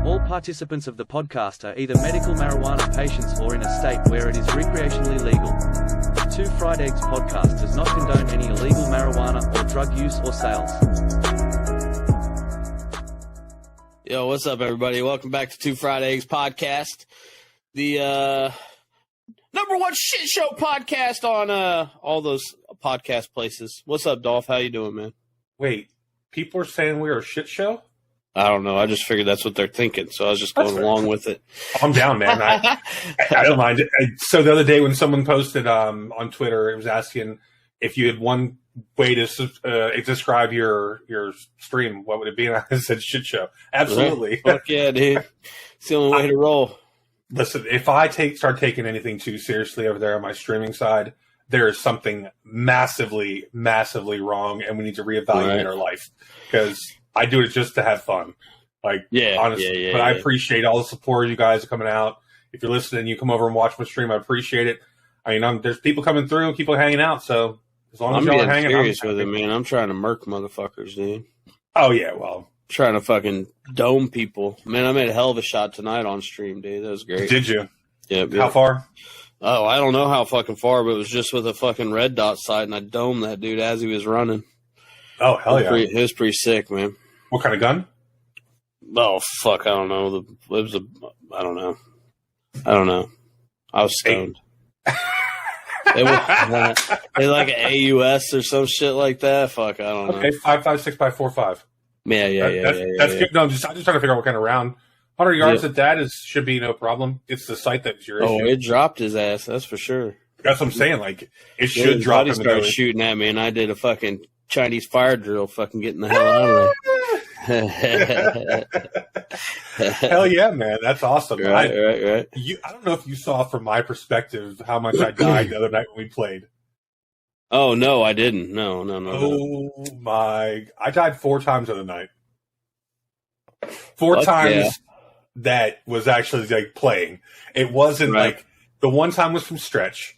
All participants of the podcast are either medical marijuana patients or in a state where it is recreationally legal. Two Fried Eggs podcast does not condone any illegal marijuana or drug use or sales. Yo, what's up, everybody? Welcome back to Two Fried Eggs podcast, the number one shit show podcast on all those podcast places. What's up, Dolph? How you doing, man? Wait, people are saying we're a shit show? I don't know. I just figured that's what they're thinking, so I was just going along with it. I'm down, man. I don't mind it. So the other day when someone posted on Twitter, it was asking if you had one way to describe your stream, what would it be? And I said shit show. Absolutely. Fuck yeah, dude. It's the only way to roll. Listen, if I start taking anything too seriously over there on my streaming side, there is something massively, massively wrong, and we need to reevaluate our life, because I do it just to have fun. Honestly. But I appreciate all the support. You guys are coming out. If you're listening, you come over and watch my stream. I appreciate it. I mean, there's people coming through, people hanging out. So as long as y'all are hanging, serious with it, man. I'm trying to murk motherfuckers, dude. Oh yeah, well, trying to fucking dome people. Man, I made a hell of a shot tonight on stream, dude. That was great. Did you? Yeah. How far? Oh, I don't know how fucking far, but it was just with a fucking red dot sight, and I domed that dude as he was running. Oh hell yeah! It was pretty sick, man. What kind of gun? Oh fuck, I don't know. I don't know. I was stoned. It was like an AUS or some shit like that. Fuck, I don't know. Okay, 5.56 by 4.5. Yeah. That's good. No, I'm just trying to figure out what kind of round. 100 yards at that should be no problem. It's the sight that's your issue. Oh, it dropped his ass. That's for sure. That's what I'm saying. Like, it should drop. He started shooting at me, and I did a fucking Chinese fire drill, fucking getting the hell out of there. Hell yeah, man. That's awesome. Right. I don't know if you saw from my perspective how much I died the other night when we played. Oh, no, I didn't. No. Oh, my. I died 4 times the other night. 4 times. Yeah. That was actually like playing. It wasn't like the one time was from stretch,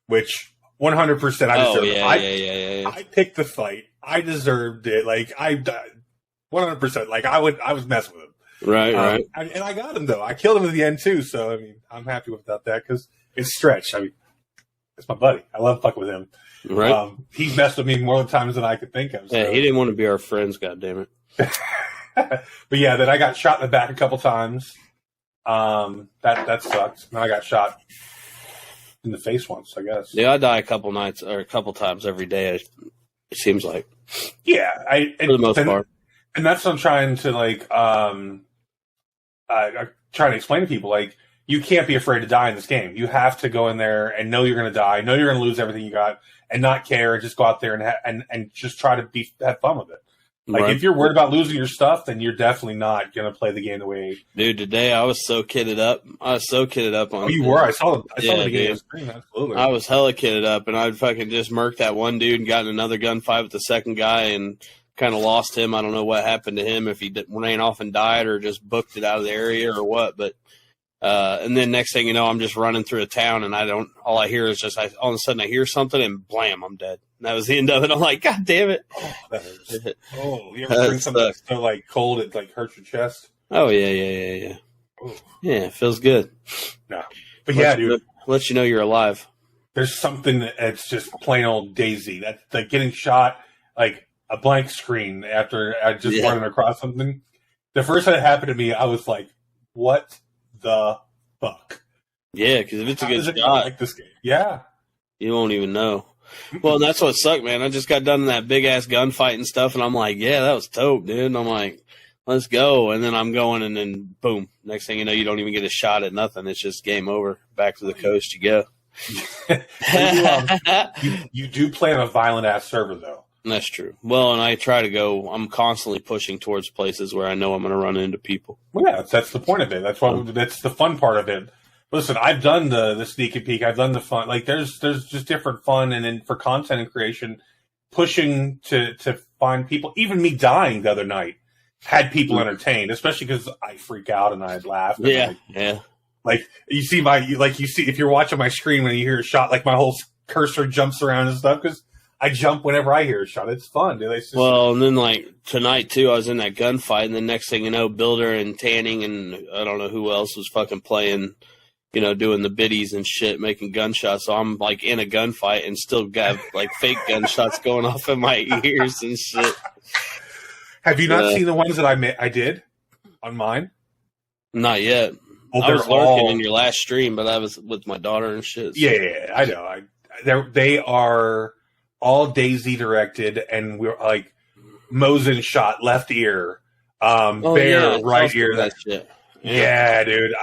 which 100% I deserved. Yeah. I picked the fight. I deserved it. Like I died 100%. Like I was messing with him. Right. And I got him though. I killed him at the end too. So I mean, I'm happy without that because it's stretch. I mean, it's my buddy. I love fucking with him. Right. He's messed with me more times than I could think of. So. Yeah, he didn't want to be our friends. God damn it. But yeah, then I got shot in the back a couple times. That sucked. And I got shot in the face once, I guess. Yeah, I die a couple times every day. It seems like. Yeah, for the most part. And that's what I'm trying to like. I'm trying to explain to people like you can't be afraid to die in this game. You have to go in there and know you're going to die, know you're going to lose everything you got, and not care, and just go out there and just try to have fun with it. Like, if you're worried about losing your stuff, then you're definitely not going to play the game the way... Dude, today I was so kitted up. On... Oh, you were? I saw the beginning of the screen. Absolutely. I was hella kitted up, and I'd fucking just murked that one dude and got in another gunfight with the second guy and kind of lost him. I don't know what happened to him, if he ran off and died or just booked it out of the area or what, but... and then next thing you know, I'm just running through a town, and all I hear is just, all of a sudden I hear something, and blam, I'm dead. And that was the end of it. I'm like, God damn it. Oh, that hurts. Oh, you ever drink something that's so like cold it like hurts your chest? Oh, yeah. Ooh. Yeah, it feels good. No. But yeah, dude. Lets you know you're alive. There's something that's just plain old Daisy. That's like getting shot, like a blank screen after I just running across something. The first time it happened to me, I was like, what the fuck? Yeah, because if it's a good shot, like this game, yeah, you won't even know. Well, that's what sucked, man. I just got done in that big ass gunfight and stuff, and I'm like, yeah, that was dope, dude. And I'm like, let's go. And then I'm going, and then boom. Next thing you know, you don't even get a shot at nothing. It's just game over. Back to the coast you go. You do play on a violent ass server though. That's true. Well, and I try to go. I'm constantly pushing towards places where I know I'm going to run into people. Well, yeah, that's the point of it. That's the fun part of it. Listen, I've done the sneak and peek. I've done the fun. Like, there's just different fun, and then for content and creation, pushing to find people. Even me dying the other night had people entertained, especially because I freak out and I laugh. And Like you see if you're watching my screen when you hear a shot, like my whole cursor jumps around and stuff because I jump whenever I hear a shot. It's fun, dude. It's just, well, and then like tonight too, I was in that gunfight, and the next thing you know, Builder and Tanning and I don't know who else was fucking playing, doing the biddies and shit, making gunshots. So I'm like in a gunfight and still got like fake gunshots going off in my ears and shit. Have you not seen the ones that I did on mine? Not yet. Well, I was lurking in your last stream, but I was with my daughter and shit. So. Yeah, I know. They are all Daisy directed, and we're like Mosin shot left ear, Bear right ear. That shit. Yeah, dude.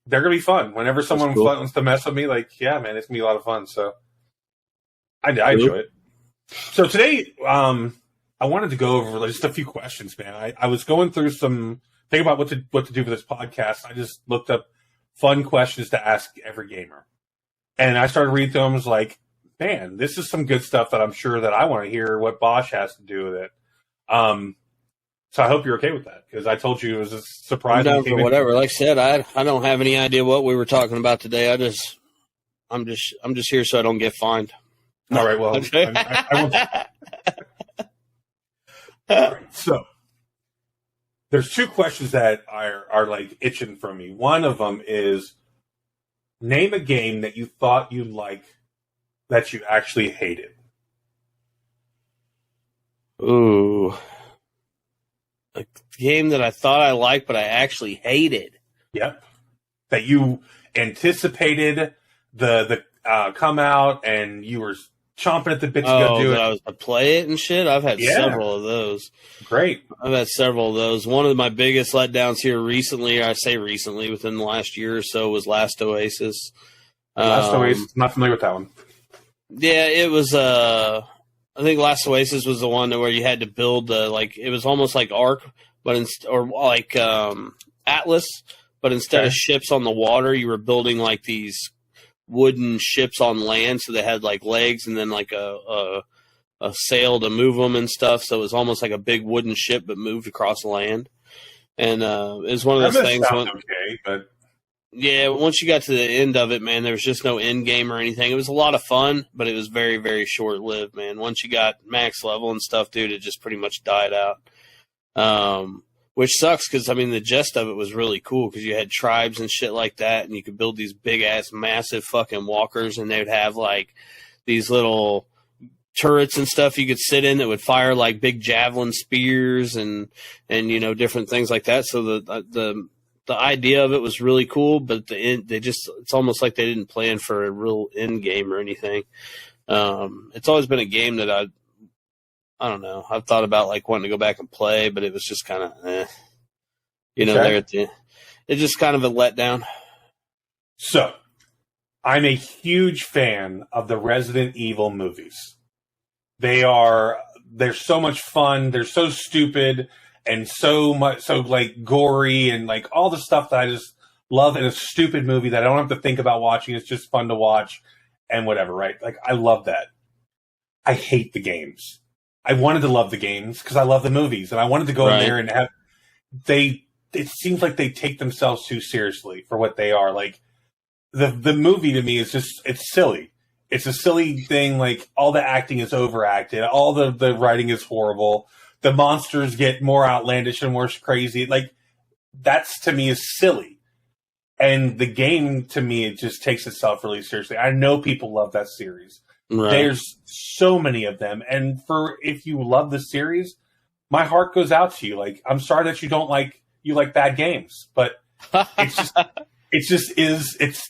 They're gonna be fun. Whenever someone wants to mess with me, like, yeah, man, it's gonna be a lot of fun. So I enjoy it. So today, I wanted to go over just a few questions, man. I was going through think about what to do for this podcast. I just looked up fun questions to ask every gamer, and I started reading through them. I was like, man, this is some good stuff that I'm sure that I want to hear what Bosch has to do with it. So I hope you're okay with that, because I told you it was a surprise. I'm down for whatever. Like I said, I don't have any idea what we were talking about today. I'm just here so I don't get fined. All right. Well, I won't. All right, so there's two questions that are like itching for me. One of them is, name a game that you thought you liked that you actually hated. Ooh. A game that I thought I liked, but I actually hated. Yep. That you anticipated the come out, and you were chomping at the bit to go do it. I was to play it and shit. I've had several of those. Great. I've had several of those. One of my biggest letdowns here recently, I say recently, within the last year or so, was Last Oasis. Last Oasis, not familiar with that one. Yeah, it was. I think Last Oasis was the one where you had to build it was almost like Ark, but Atlas, but instead of ships on the water, you were building like these wooden ships on land. So they had like legs and then like a sail to move them and stuff. So it was almost like a big wooden ship, but moved across the land. And it was one of those things. But yeah, once you got to the end of it, man, there was just no end game or anything. It was a lot of fun, but it was very, very short lived, man. Once you got max level and stuff, dude, it just pretty much died out. Which sucks because, I mean, the gist of it was really cool because you had tribes and shit like that, and you could build these big ass, massive fucking walkers, and they'd have like these little turrets and stuff you could sit in that would fire like big javelin spears and different things like that. So the idea of it was really cool, but it's almost like they didn't plan for a real end game or anything. It's always been a game that I don't know. I've thought about like wanting to go back and play, but it was just kind of, there at the, it's just kind of a letdown. So I'm a huge fan of the Resident Evil movies. They're so much fun. They're so stupid. And so like gory and like all the stuff that I just love in a stupid movie that I don't have to think about watching. It's just fun to watch and whatever, right? Like I love that. I hate the games. I wanted to love the games because I love the movies, and I wanted to go in there and have it seems like they take themselves too seriously for what they are. Like the movie to me is just, it's silly. It's a silly thing. Like all the acting is overacted. All the writing is horrible. The monsters get more outlandish and more crazy. Like, that's, to me, is silly. And the game, to me, it just takes itself really seriously. I know people love that series. Right. There's so many of them. And if you love the series, my heart goes out to you. Like, I'm sorry that you like bad games. But it's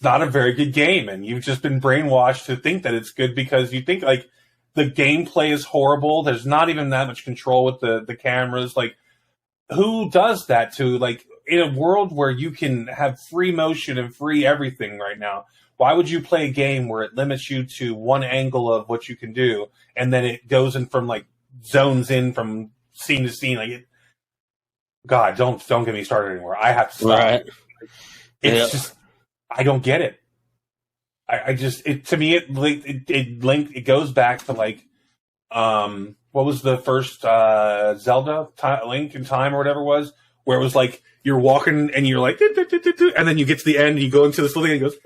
not a very good game. And you've just been brainwashed to think that it's good because you think, like, the gameplay is horrible. There's not even that much control with the cameras. Like, who does that to, like, in a world where you can have free motion and free everything right now? Why would you play a game where it limits you to one angle of what you can do, and then it goes in from, like, zones in from scene to scene? Like, God, don't get me started anymore. I have to stop. Right. It's just, I don't get it. It goes back to like, what was the first Zelda Link in Time or whatever it was, where it was like you're walking and you're like, and then you get to the end and you go into this little thing and it goes,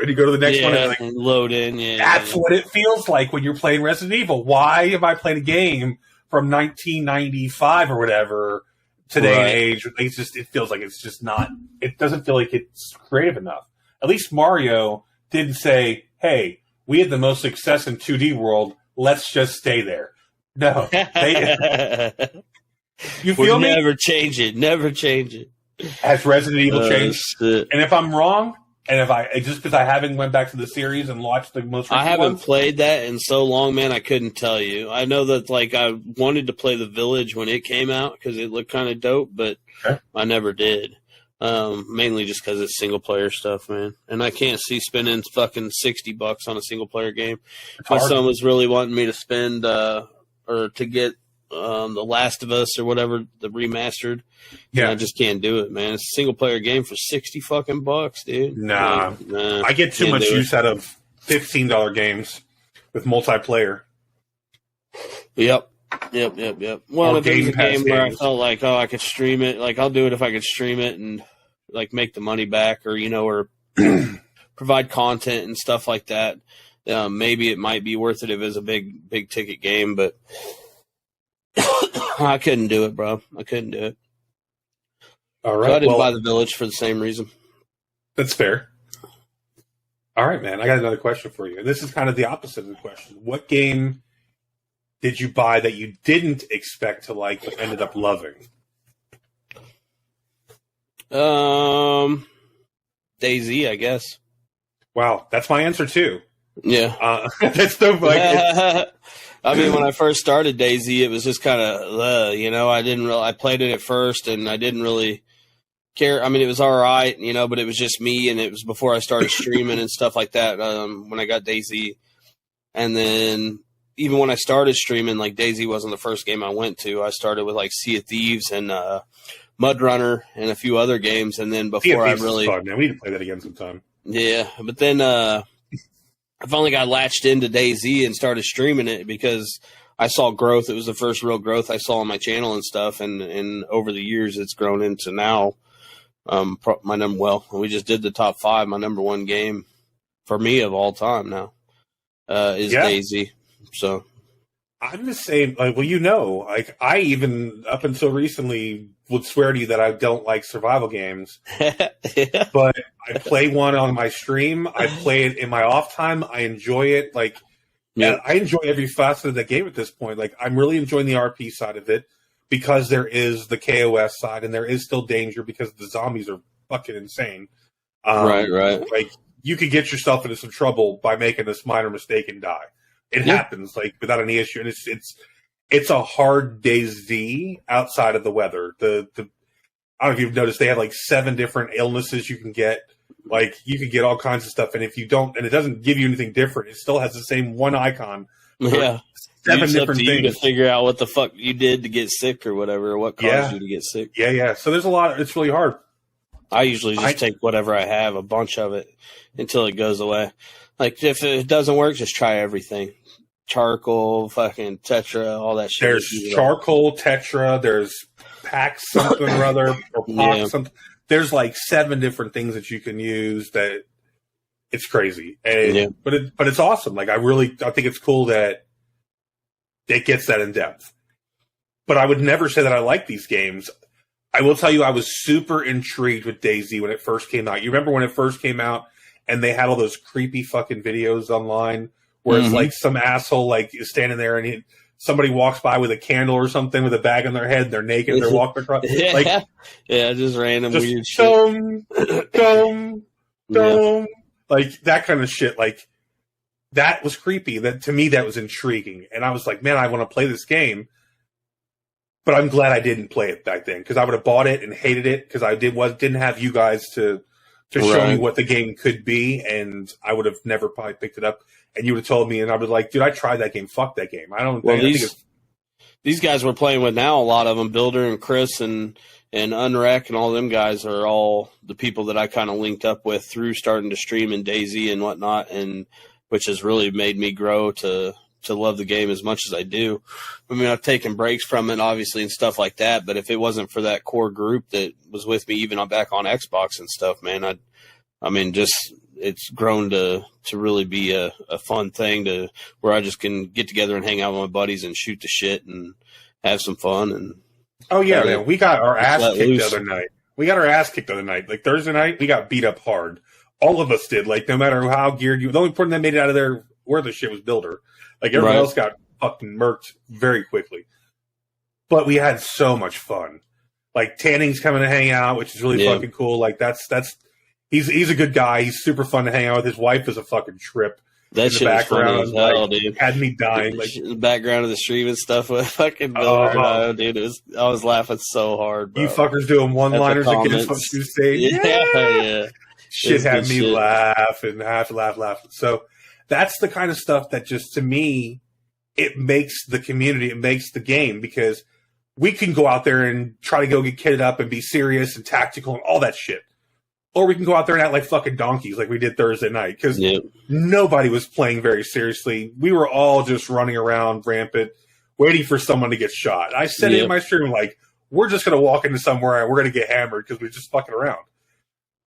and you go to the next one and, like, and load in. Yeah, that's what it feels like when you're playing Resident Evil. Why am I playing a game from 1995 or whatever today and age? It feels like it's just not. It doesn't feel like it's creative enough. At least Mario didn't say, "Hey, we had the most success in 2D world. Let's just stay there." No, you feel me? Never change it. Never change it. Has Resident Evil changed? Shit. And if I'm wrong, and if I just because I haven't went back to the series and watched the most recent I haven't ones, played that in so long, man. I couldn't tell you. I know that like I wanted to play The Village when it came out because it looked kind of dope, but I never did. Mainly just because it's single player stuff, man. And I can't see spending fucking $60 on a single player game. My son was really wanting me to spend or to get The Last of Us or whatever, the remastered. Yeah, I just can't do it, man. It's a single player game for $60 fucking bucks, dude. Nah, I get too much use out of $15 games with multiplayer. Yep. Well, if it's a game where I felt like, I could stream it, like I'll do it if I could stream it and like make the money back, or or provide content and stuff like that. Maybe it might be worth it if it's a big ticket game, but I couldn't do it, bro. I couldn't do it. All right. So I didn't buy The Village for the same reason. That's fair. All right, man. I got another question for you. And this is kind of the opposite of the question. What game did you buy that you didn't expect to like but ended up loving? DayZ, I guess. Wow, that's my answer too. Yeah. That's the I mean, when I first started DayZ, it was just kind of, I played it at first and I didn't really care. I mean, it was all right, but it was just me, and it was before I started streaming and stuff like that when I got DayZ. And then even when I started streaming, like DayZ wasn't the first game I went to. I started with like Sea of Thieves and Mud Runner and a few other games. And then before I really, fun, man. We need to play that again sometime. Yeah, but then I finally got latched into DayZ and started streaming it because I saw growth. It was the first real growth I saw on my channel and stuff. And over the years, it's grown into now my number. Well, we just did the top 5. My number 1 game for me of all time now is DayZ. So I'm the same. Like, I even up until recently would swear to you that I don't like survival games. But I play one on my stream. I play it in my off time. I enjoy it. Like, I enjoy every facet of the game at this point. Like, I'm really enjoying the RP side of it because there is the KOS side, and there is still danger because the zombies are fucking insane. Right. Like, you could get yourself into some trouble by making this minor mistake and die. It happens, like, without any issue, and it's a hard DayZ outside of the weather. I don't know if you've noticed, they have like 7 different illnesses you can get. Like, you can get all kinds of stuff, and if you don't, and it doesn't give you anything different, it still has the same one icon. Yeah, 7 different things. You to figure out what the fuck you did to get sick or whatever, or what caused you to get sick. Yeah. So there's a lot. It's really hard. I usually just take whatever I have, a bunch of it, until it goes away. Like, if it doesn't work, just try everything. Charcoal, fucking Tetra, all that shit. There's charcoal, Tetra, there's Pax something or other, or Pox something. There's like 7 different things that you can use that it's crazy. And, but it's awesome. Like, I think it's cool that it gets that in depth. But I would never say that I like these games. I will tell you, I was super intrigued with DayZ when it first came out. You remember when it first came out and they had all those creepy fucking videos online where it's like some asshole like is standing there and somebody walks by with a candle or something with a bag on their head. They're naked. And they're walking across. Like, just random weird shit. Dome. Like, that kind of shit. Like, that was creepy. That, to me, that was intriguing. And I was like, man, I want to play this game. But I'm glad I didn't play it back then, because I would have bought it and hated it because I didn't have you guys to show me what the game could be, and I would have never probably picked it up. And you would have told me, and I was like, dude, I tried that game. Fuck that game. I don't. Well, these guys we're playing with now, a lot of them, Builder and Chris and Unrec and all them guys are all the people that I kind of linked up with through starting to stream in DayZ and whatnot, and which has really made me grow to love the game as much as I do. I mean, I've taken breaks from it, obviously, and stuff like that. But if it wasn't for that core group that was with me, even back on Xbox and stuff, man, it's grown to really be a fun thing to where I just can get together and hang out with my buddies and shoot the shit and have some fun. And oh yeah, man, we got our ass kicked the other night. Like Thursday night, we got beat up hard. All of us did. Like, no matter how geared you, the only person that made it out of there where the shit was Builder. Like, everyone else got fucking murked very quickly. But we had so much fun. Like, Tanning's coming to hang out, which is really fucking cool. Like, he's a good guy. He's super fun to hang out with. His wife is a fucking trip. That shit was funny as hell, dude. Had me dying. Like, the background of the stream and stuff with fucking Builder and I, dude. I was laughing so hard, bro. You fuckers doing one-liners and getting fucking saying, yeah. Shit had me laugh and laugh. So that's the kind of stuff that just, to me, it makes the community, it makes the game, because we can go out there and try to go get kitted up and be serious and tactical and all that shit. Or we can go out there and act like fucking donkeys like we did Thursday night, because nobody was playing very seriously. We were all just running around rampant, waiting for someone to get shot. I said it in my stream, like, we're just going to walk into somewhere and we're going to get hammered because we're just fucking around.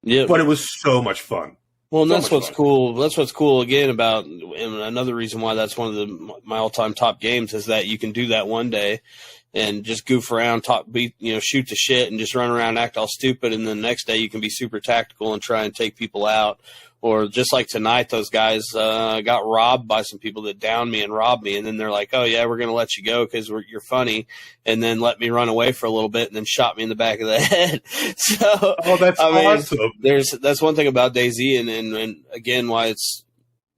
Yeah, but it was so much fun. Well, and that's what's cool. That's what's cool again about, and another reason why that's one of my all-time top games is that you can do that one day and just goof around, shoot the shit and just run around, act all stupid, and then the next day you can be super tactical and try and take people out. Or just like tonight, those guys got robbed by some people that downed me and robbed me, and then they're like, "Oh yeah, we're gonna let you go because you're funny," and then let me run away for a little bit, and then shot me in the back of the head. So, that's awesome. That's one thing about DayZ, and again, why it's,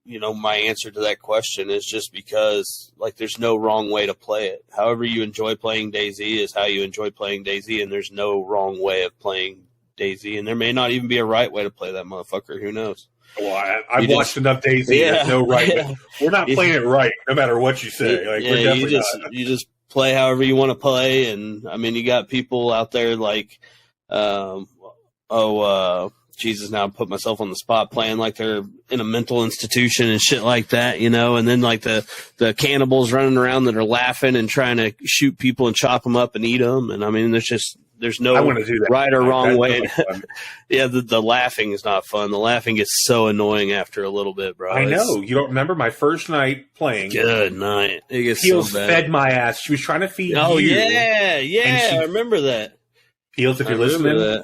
my answer to that question is just because, like, there's no wrong way to play it. However you enjoy playing DayZ is how you enjoy playing DayZ, and there's no wrong way of playing DayZ, and there may not even be a right way to play that motherfucker. Who knows? Well, I've watched enough DayZ. There's no right. We're not playing it right, no matter what you say. Like, we're definitely you just play however you want to play, and I mean, you got people out there like, Jesus, now I put myself on the spot, playing like they're in a mental institution and shit like that, and then like the cannibals running around that are laughing and trying to shoot people and chop them up and eat them, and I mean, there's no right or wrong way. Yeah, the laughing is not fun. The laughing gets so annoying after a little bit, bro. I know. You don't remember my first night playing. Good night. It gets Peels so bad. Fed my ass. She was trying to feed you. Oh, yeah. I remember that. Peels, if you're listening,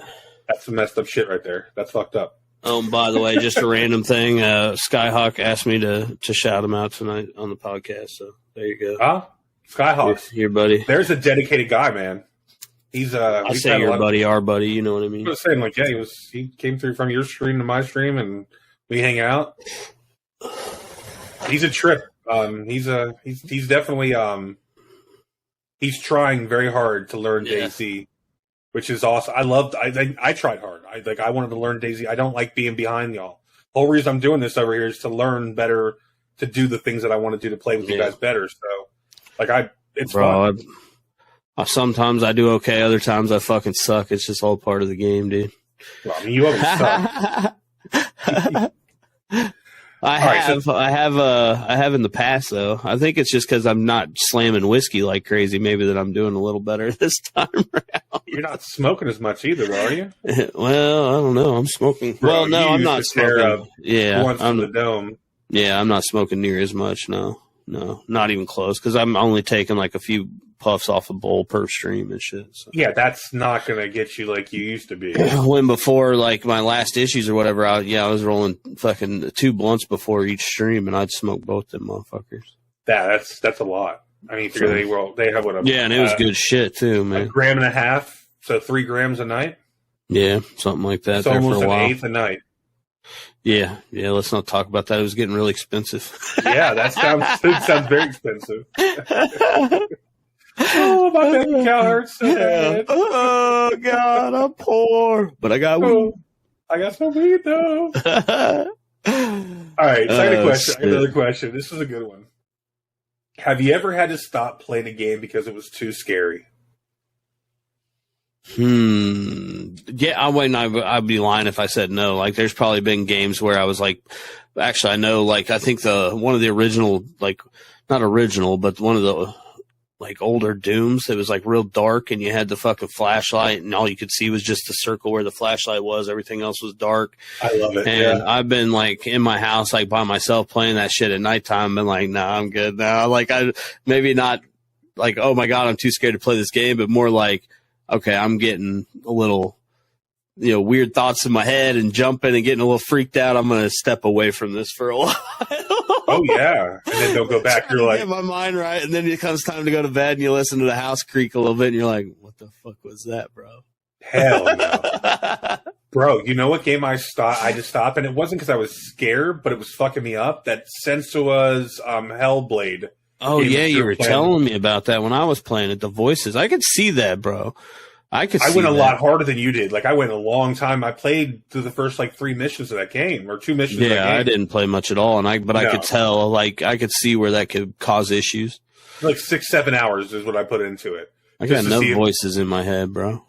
that's some messed up shit right there. That's fucked up. Oh, and by the way, just a random thing. Skyhawk asked me to shout him out tonight on the podcast, so there you go. Huh? Skyhawk. Here, buddy. There's a dedicated guy, man. He's I say your buddy, our buddy. You know what I mean? I was saying, like, yeah, he came through from your stream to my stream, and we hang out. He's a trip. He's definitely he's trying very hard to learn DayZ, which is awesome. I tried hard. I wanted to learn DayZ. I don't like being behind y'all. The whole reason I'm doing this over here is to learn better, to do the things that I want to do to play with you guys better. So, it's fun. Sometimes I do okay. Other times I fucking suck. It's just all part of the game, dude. Well, I mean, you always suck. I have in the past though. I think it's just because I'm not slamming whiskey like crazy. Maybe that I'm doing a little better this time around. You're not smoking as much either, are you? Well, I don't know. I'm smoking. Bro, I'm not smoking. I'm the dome. Yeah, I'm not smoking near as much. No, not even close. Because I'm only taking like a few puffs off a bowl per stream and shit. So. Yeah, that's not gonna get you like you used to be. When before, like my last issues or whatever, I was rolling fucking 2 blunts before each stream, and I'd smoke both them motherfuckers. That's a lot. I mean, they have what? And it was good shit too, man. 1.5 grams, so 3 grams a night. Yeah, something like that. It's almost an eighth a night. Yeah. Let's not talk about that. It was getting really expensive. Yeah, that sounds very expensive. Oh, my bank account hurts so bad. Oh, God, I'm poor. But I got weed. I got some weed, though. All right, second question. Another question. This is a good one. Have you ever had to stop playing a game because it was too scary? Yeah, I'd be lying if I said no. Like, there's probably been games where I was like, actually, I know, like, I think one of the original, like, not original, but one of the like older Dooms. It was like real dark, and you had the fucking flashlight, and all you could see was just the circle where the flashlight was. Everything else was dark. I love it. And yeah. I've been like in my house, like by myself, playing that shit at nighttime. Been like, nah, I'm good now. Like I maybe not like, oh my god, I'm too scared to play this game, but more like, okay, I'm getting a little, weird thoughts in my head and jumping and getting a little freaked out. I'm gonna step away from this for a while. Oh yeah, and then they'll go back. You're like, get my mind right, and then it comes time to go to bed, and you listen to the house creak a little bit, and you're like, "What the fuck was that, bro?" Hell no, bro. You know what game I just stopped, and it wasn't because I was scared, but it was fucking me up. That Sensua's Hellblade. Oh yeah, you were telling me about that when I was playing it. The voices, I could see that, bro. I went a lot harder than you did. Like I went a long time. I played through the first like 3 missions of that game or 2 missions. of that game. I didn't play much at all, I could tell. Like I could see where that could cause issues. Like 6-7 hours is what I put into it. I got no voices in my head, bro.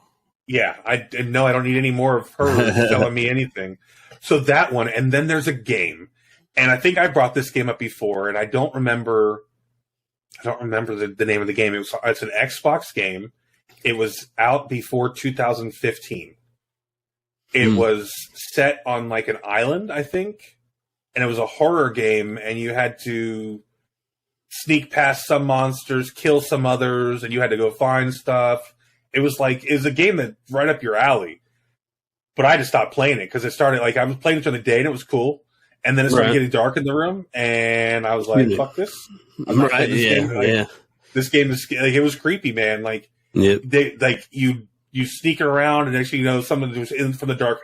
Yeah, I don't need any more of her telling me anything. So that one, and then there's a game, and I think I brought this game up before, and I don't remember the name of the game. It's an Xbox game. It was out before 2015. It was set on like an island, I think, and it was a horror game, and you had to sneak past some monsters, kill some others, and you had to go find stuff. It was a game that right up your alley. But I just stopped playing it because it started I was playing it during the day and it was cool, and then it started getting dark in the room, and I was like, "Fuck this!" I'm not playing this game. This game is it was creepy, man. Yep. They you sneak around, and actually, someone who's in from the dark,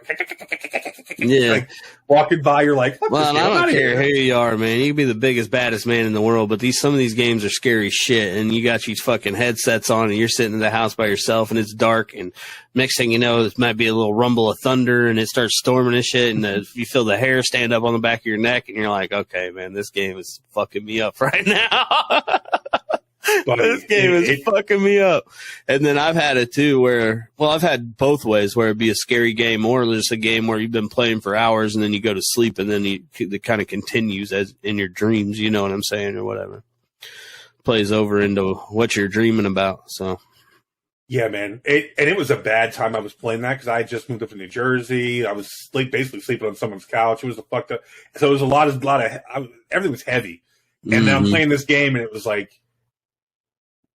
walking by. You're like, well, I don't care who you are, man. You can be the biggest, baddest man in the world, but some of these games are scary shit. And you got these fucking headsets on, and you're sitting in the house by yourself, and it's dark. And next thing you know, it might be a little rumble of thunder, and it starts storming and shit. And you feel the hair stand up on the back of your neck, and you're like, okay, man, this game is fucking me up right now. This game is fucking me up. And then I've had it too I've had both ways where it'd be a scary game or just a game where you've been playing for hours and then you go to sleep and then it kind of continues as in your dreams, you know what I'm saying, or whatever. Plays over into what you're dreaming about, so. Yeah, man. It was a bad time I was playing that because I had just moved up to New Jersey. I was basically sleeping on someone's couch. It was a fucked up. So it was a lot of everything was heavy. And then I'm playing this game and it was like,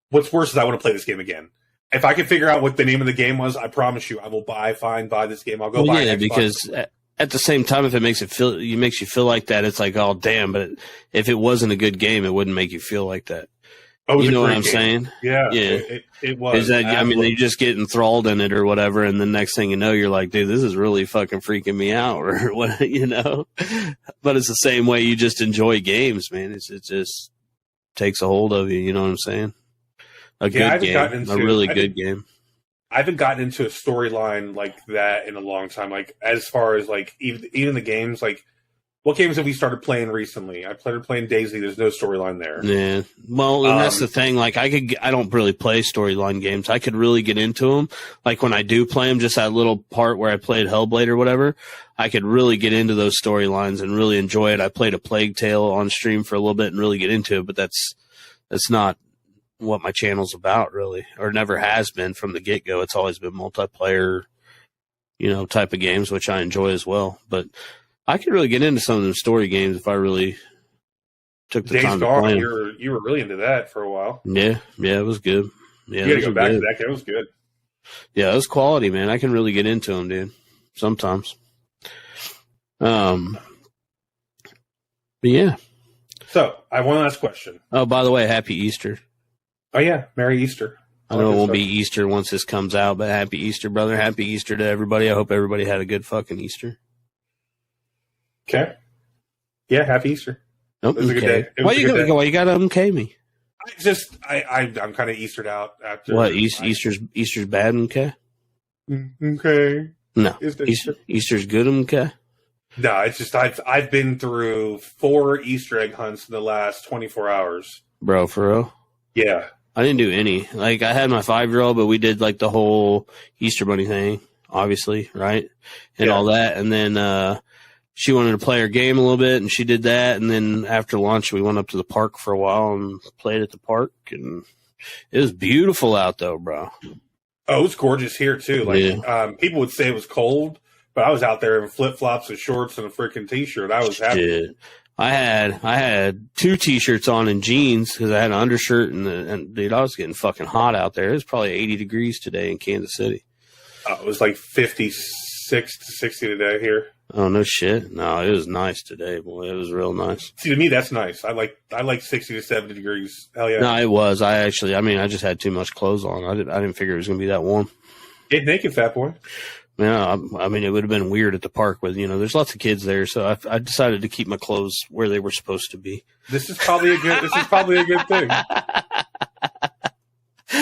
what's worse is I want to play this game again. If I can figure out what the name of the game was, I promise you, I will buy this game. I'll go buy it. Yeah, because at the same time, if it makes you feel like that, it's like, oh damn. But if it wasn't a good game, it wouldn't make you feel like that. Oh, you know what I'm saying? Yeah, it was. Is that? I mean, you just get enthralled in it or whatever, and the next thing you know, you're like, dude, this is really fucking freaking me out, or what, But it's the same way you just enjoy games, man. It just takes a hold of you. You know what I'm saying? A good game, a really good game. I haven't gotten into a storyline like that in a long time. Like as far as even the games, what games have we started playing recently? I started playing Daisy. There's no storyline there. Yeah, well, and that's the thing. I don't really play storyline games. I could really get into them. Like when I do play them, just that little part where I played Hellblade or whatever, I could really get into those storylines and really enjoy it. I played a Plague Tale on stream for a little bit and really get into it, but that's not what my channel's about, really, or never has been from the get-go. It's always been multiplayer, type of games, which I enjoy as well. But I could really get into some of them story games if I really took the time to play them. You were really into that for a while. Yeah, it was good. Yeah, you gotta go back to that game. It was good. Yeah, it was quality, man. I can really get into them, dude. Sometimes. But yeah. So, I have one last question. Oh, by the way, Happy Easter. Oh, yeah. Merry Easter. I know it won't be Easter once this comes out, but Happy Easter, brother. Happy Easter to everybody. I hope everybody had a good fucking Easter. Okay. Yeah, Happy Easter. Nope, it was a good day. Why you gotta okay me? I'm kind of Eastered out after. What, Easter's bad, okay? Okay. No. Easter's good, okay? No, it's just I've been through 4 Easter egg hunts in the last 24 hours. Bro, for real? Yeah. I didn't do any. I had my 5-year-old, but we did the whole Easter bunny thing, obviously, right? And all that. And then she wanted to play her game a little bit, and she did that. And then after lunch, we went up to the park for a while and played at the park. And it was beautiful out though, bro. Oh, it's gorgeous here too. Like people would say it was cold, but I was out there in flip flops and shorts and a freaking t-shirt. I was happy. Shit. I had 2 t-shirts on and jeans because I had an undershirt and dude, I was getting fucking hot out there. It was probably 80 degrees today in Kansas City. It was like 56 to 60 today here. Oh no shit! No, it was nice today, boy. It was real nice. See, to me, that's nice. I like 60 to 70 degrees. Hell yeah! No, it was. I just had too much clothes on. I didn't figure it was gonna be that warm. Get naked, fat boy. Yeah, I mean, it would have been weird at the park with, there's lots of kids there, so I decided to keep my clothes where they were supposed to be. This is probably a good thing.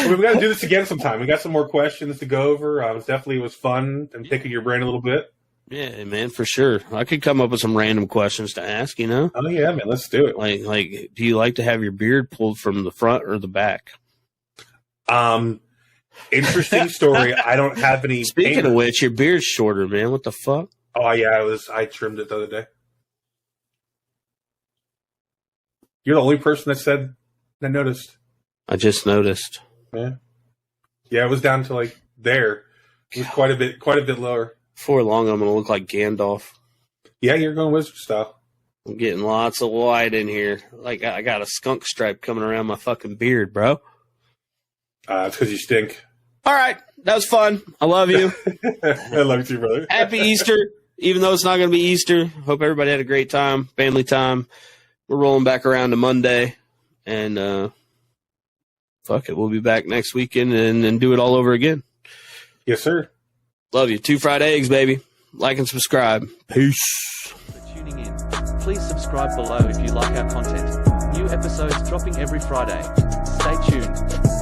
We've got to do this again sometime. We got some more questions to go over. It was fun and picking your brain a little bit. Yeah, man, for sure. I could come up with some random questions to ask, Oh yeah, man, let's do it. Like, do you like to have your beard pulled from the front or the back? Interesting story. I don't have any. Speaking of which, your beard's shorter, man. What the fuck? Oh yeah, I trimmed it the other day. You're the only person that noticed. I just noticed. Yeah, it was down to like there. It was quite a bit lower. Before long, I'm gonna look like Gandalf. Yeah, you're going wizard style. I'm getting lots of white in here. Like I got a skunk stripe coming around my fucking beard, bro. It's because you stink. All right, that was fun. I love you. I love you too, brother. Happy Easter, even though it's not going to be Easter. Hope everybody had a great time, family time. We're rolling back around to Monday, and fuck it, we'll be back next weekend and do it all over again. Yes, sir. Love you. 2 fried eggs, baby. Like and subscribe. Peace. For tuning in. Please subscribe below if you like our content. New episodes dropping every Friday. Stay tuned.